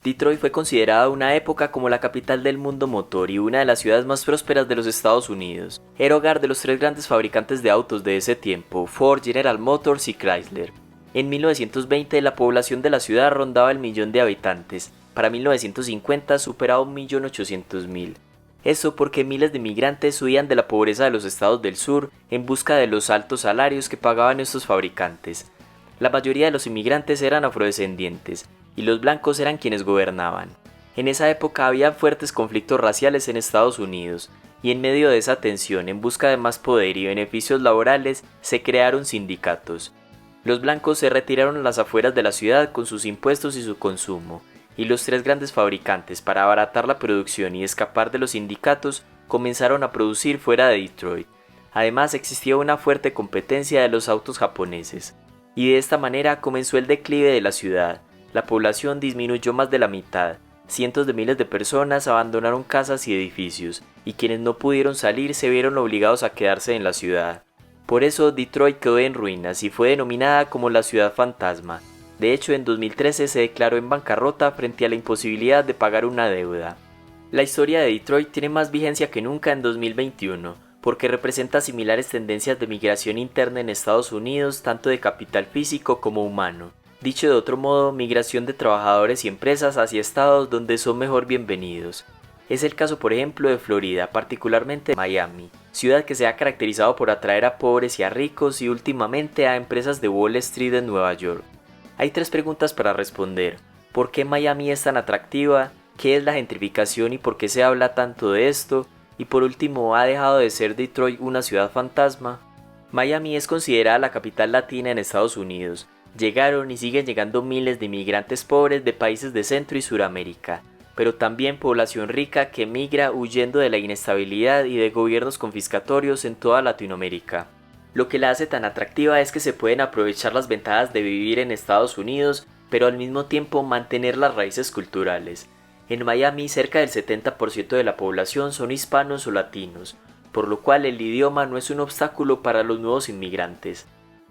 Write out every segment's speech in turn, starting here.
Detroit fue considerada una época como la capital del mundo motor y una de las ciudades más prósperas de los Estados Unidos. Era hogar de los tres grandes fabricantes de autos de ese tiempo, Ford, General Motors y Chrysler. En 1920 la población de la ciudad rondaba el millón de habitantes, para 1950 superaba 1.800.000. Eso porque miles de migrantes huían de la pobreza de los estados del sur en busca de los altos salarios que pagaban estos fabricantes. La mayoría de los inmigrantes eran afrodescendientes, y los blancos eran quienes gobernaban. En esa época había fuertes conflictos raciales en Estados Unidos, y en medio de esa tensión en busca de más poder y beneficios laborales se crearon sindicatos. Los blancos se retiraron a las afueras de la ciudad con sus impuestos y su consumo, y los tres grandes fabricantes, para abaratar la producción y escapar de los sindicatos, comenzaron a producir fuera de Detroit. Además existía una fuerte competencia de los autos japoneses, y de esta manera comenzó el declive de la ciudad. La población disminuyó más de la mitad, cientos de miles de personas abandonaron casas y edificios, y quienes no pudieron salir se vieron obligados a quedarse en la ciudad. Por eso Detroit quedó en ruinas y fue denominada como la ciudad fantasma. De hecho, en 2013 se declaró en bancarrota frente a la imposibilidad de pagar una deuda. La historia de Detroit tiene más vigencia que nunca en 2021, porque representa similares tendencias de migración interna en Estados Unidos, tanto de capital físico como humano. Dicho de otro modo, migración de trabajadores y empresas hacia estados donde son mejor bienvenidos. Es el caso, por ejemplo, de Florida, particularmente de Miami, ciudad que se ha caracterizado por atraer a pobres y a ricos y últimamente a empresas de Wall Street en Nueva York. Hay tres preguntas para responder. ¿Por qué Miami es tan atractiva? ¿Qué es la gentrificación y por qué se habla tanto de esto? Y por último, ¿ha dejado de ser Detroit una ciudad fantasma? Miami es considerada la capital latina en Estados Unidos. Llegaron y siguen llegando miles de inmigrantes pobres de países de Centro y Suramérica, pero también población rica que migra huyendo de la inestabilidad y de gobiernos confiscatorios en toda Latinoamérica. Lo que la hace tan atractiva es que se pueden aprovechar las ventajas de vivir en Estados Unidos, pero al mismo tiempo mantener las raíces culturales. En Miami cerca del 70% de la población son hispanos o latinos, por lo cual el idioma no es un obstáculo para los nuevos inmigrantes.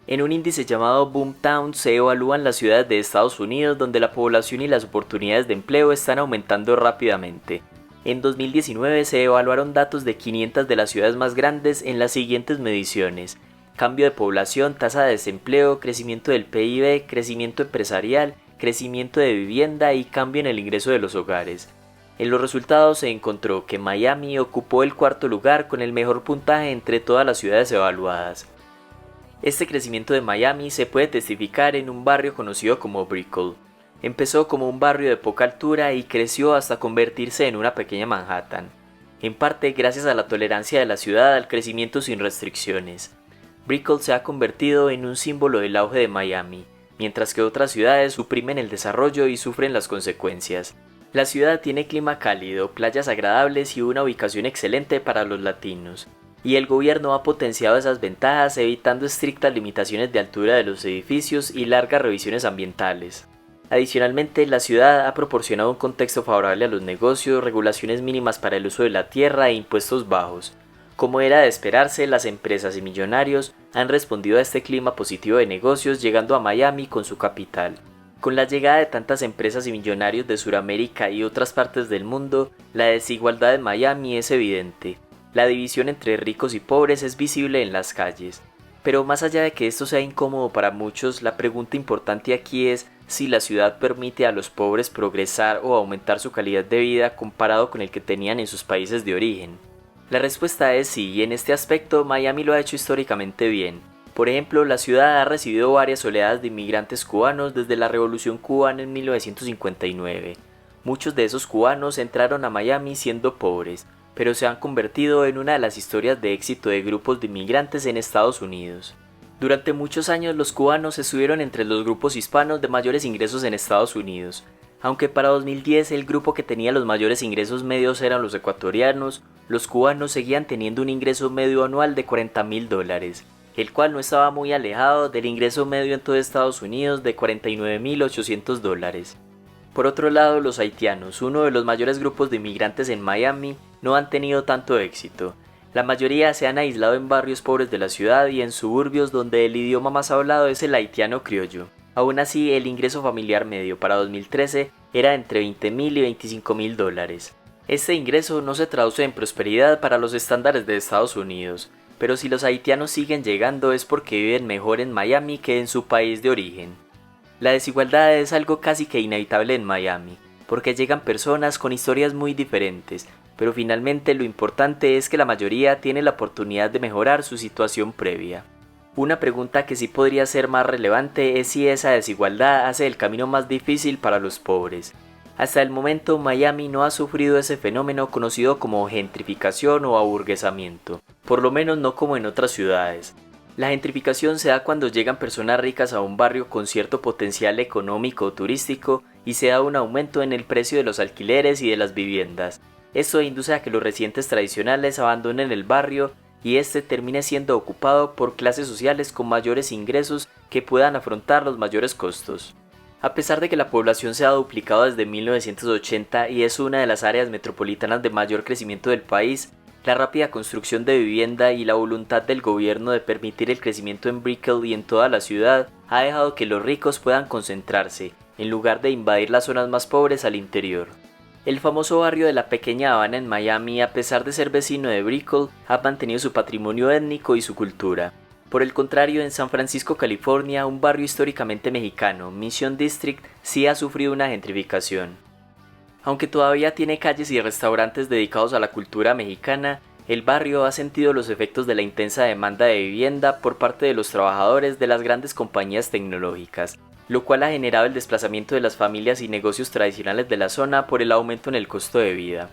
En un índice llamado Boomtown se evalúan las ciudades de Estados Unidos donde la población y las oportunidades de empleo están aumentando rápidamente. En 2019 se evaluaron datos de 500 de las ciudades más grandes en las siguientes mediciones: cambio de población, tasa de desempleo, crecimiento del PIB, crecimiento empresarial, crecimiento de vivienda y cambio en el ingreso de los hogares. En los resultados se encontró que Miami ocupó el cuarto lugar con el mejor puntaje entre todas las ciudades evaluadas. Este crecimiento de Miami se puede testificar en un barrio conocido como Brickell. Empezó como un barrio de poca altura y creció hasta convertirse en una pequeña Manhattan, en parte gracias a la tolerancia de la ciudad al crecimiento sin restricciones. Brickell se ha convertido en un símbolo del auge de Miami, mientras que otras ciudades suprimen el desarrollo y sufren las consecuencias. La ciudad tiene clima cálido, playas agradables y una ubicación excelente para los latinos, y el gobierno ha potenciado esas ventajas evitando estrictas limitaciones de altura de los edificios y largas revisiones ambientales. Adicionalmente, la ciudad ha proporcionado un contexto favorable a los negocios, regulaciones mínimas para el uso de la tierra e impuestos bajos. Como era de esperarse, las empresas y millonarios han respondido a este clima positivo de negocios llegando a Miami con su capital. Con la llegada de tantas empresas y millonarios de Sudamérica y otras partes del mundo, la desigualdad en Miami es evidente. La división entre ricos y pobres es visible en las calles. Pero más allá de que esto sea incómodo para muchos, la pregunta importante aquí es si la ciudad permite a los pobres progresar o aumentar su calidad de vida comparado con el que tenían en sus países de origen. La respuesta es sí, y en este aspecto Miami lo ha hecho históricamente bien. Por ejemplo, la ciudad ha recibido varias oleadas de inmigrantes cubanos desde la Revolución Cubana en 1959. Muchos de esos cubanos entraron a Miami siendo pobres, pero se han convertido en una de las historias de éxito de grupos de inmigrantes en Estados Unidos. Durante muchos años los cubanos estuvieron entre los grupos hispanos de mayores ingresos en Estados Unidos, aunque para 2010 el grupo que tenía los mayores ingresos medios eran los ecuatorianos. Los cubanos seguían teniendo un ingreso medio anual de $40.000, el cual no estaba muy alejado del ingreso medio en todo Estados Unidos de $49.800. Por otro lado, los haitianos, uno de los mayores grupos de inmigrantes en Miami, no han tenido tanto éxito. La mayoría se han aislado en barrios pobres de la ciudad y en suburbios donde el idioma más hablado es el haitiano criollo. Aún así, el ingreso familiar medio para 2013 era entre 20.000 y 25.000 dólares. Este ingreso no se traduce en prosperidad para los estándares de Estados Unidos, pero si los haitianos siguen llegando es porque viven mejor en Miami que en su país de origen. La desigualdad es algo casi que inevitable en Miami, porque llegan personas con historias muy diferentes, pero finalmente lo importante es que la mayoría tiene la oportunidad de mejorar su situación previa. Una pregunta que sí podría ser más relevante es si esa desigualdad hace el camino más difícil para los pobres. Hasta el momento Miami no ha sufrido ese fenómeno conocido como gentrificación o aburguesamiento, por lo menos no como en otras ciudades. La gentrificación se da cuando llegan personas ricas a un barrio con cierto potencial económico o turístico y se da un aumento en el precio de los alquileres y de las viviendas. Esto induce a que los residentes tradicionales abandonen el barrio y este termine siendo ocupado por clases sociales con mayores ingresos que puedan afrontar los mayores costos. A pesar de que la población se ha duplicado desde 1980 y es una de las áreas metropolitanas de mayor crecimiento del país, la rápida construcción de vivienda y la voluntad del gobierno de permitir el crecimiento en Brickell y en toda la ciudad ha dejado que los ricos puedan concentrarse, en lugar de invadir las zonas más pobres al interior. El famoso barrio de la Pequeña Habana en Miami, a pesar de ser vecino de Brickell, ha mantenido su patrimonio étnico y su cultura. Por el contrario, en San Francisco, California, un barrio históricamente mexicano, Mission District, sí ha sufrido una gentrificación. Aunque todavía tiene calles y restaurantes dedicados a la cultura mexicana, el barrio ha sentido los efectos de la intensa demanda de vivienda por parte de los trabajadores de las grandes compañías tecnológicas, lo cual ha generado el desplazamiento de las familias y negocios tradicionales de la zona por el aumento en el costo de vida.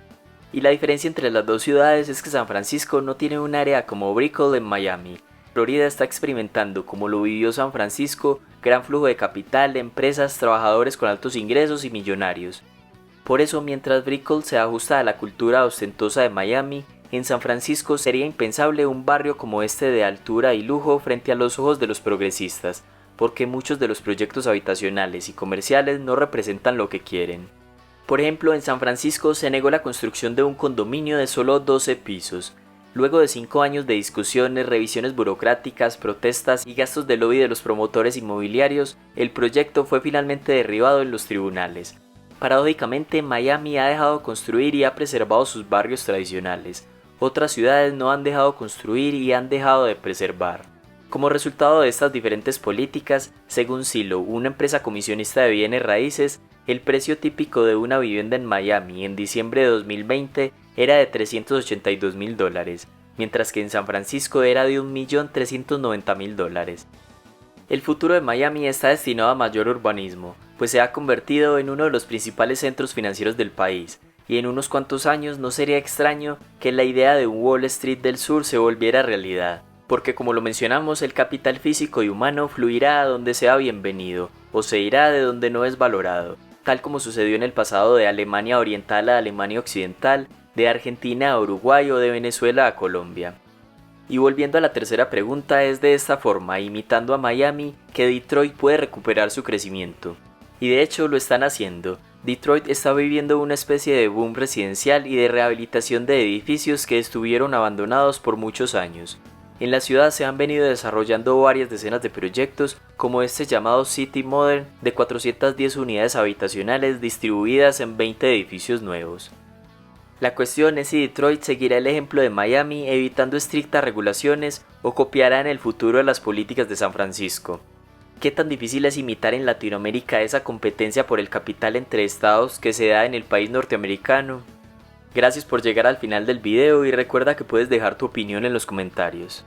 Y la diferencia entre las dos ciudades es que San Francisco no tiene un área como Brickell en Miami. Florida está experimentando, como lo vivió San Francisco, gran flujo de capital, empresas, trabajadores con altos ingresos y millonarios. Por eso, mientras Brickell se ajusta a la cultura ostentosa de Miami, en San Francisco sería impensable un barrio como este de altura y lujo frente a los ojos de los progresistas, porque muchos de los proyectos habitacionales y comerciales no representan lo que quieren. Por ejemplo, en San Francisco se negó la construcción de un condominio de solo 12 pisos. Luego de 5 años de discusiones, revisiones burocráticas, protestas y gastos de lobby de los promotores inmobiliarios, el proyecto fue finalmente derribado en los tribunales. Paradójicamente, Miami ha dejado construir y ha preservado sus barrios tradicionales. Otras ciudades no han dejado construir y han dejado de preservar. Como resultado de estas diferentes políticas, según Zillow, una empresa comisionista de bienes raíces, el precio típico de una vivienda en Miami en diciembre de 2020 era de $382.000, mientras que en San Francisco era de $1.390.000. El futuro de Miami está destinado a mayor urbanismo, pues se ha convertido en uno de los principales centros financieros del país, y en unos cuantos años no sería extraño que la idea de un Wall Street del Sur se volviera realidad, porque como lo mencionamos, el capital físico y humano fluirá a donde sea bienvenido, o se irá de donde no es valorado, tal como sucedió en el pasado de Alemania Oriental a Alemania Occidental, de Argentina a Uruguay o de Venezuela a Colombia. Y volviendo a la tercera pregunta, es de esta forma, imitando a Miami, que Detroit puede recuperar su crecimiento. Y de hecho lo están haciendo. Detroit está viviendo una especie de boom residencial y de rehabilitación de edificios que estuvieron abandonados por muchos años. En la ciudad se han venido desarrollando varias decenas de proyectos, como este llamado City Modern, de 410 unidades habitacionales distribuidas en 20 edificios nuevos. La cuestión es si Detroit seguirá el ejemplo de Miami evitando estrictas regulaciones o copiará en el futuro las políticas de San Francisco. ¿Qué tan difícil es imitar en Latinoamérica esa competencia por el capital entre estados que se da en el país norteamericano? Gracias por llegar al final del video y recuerda que puedes dejar tu opinión en los comentarios.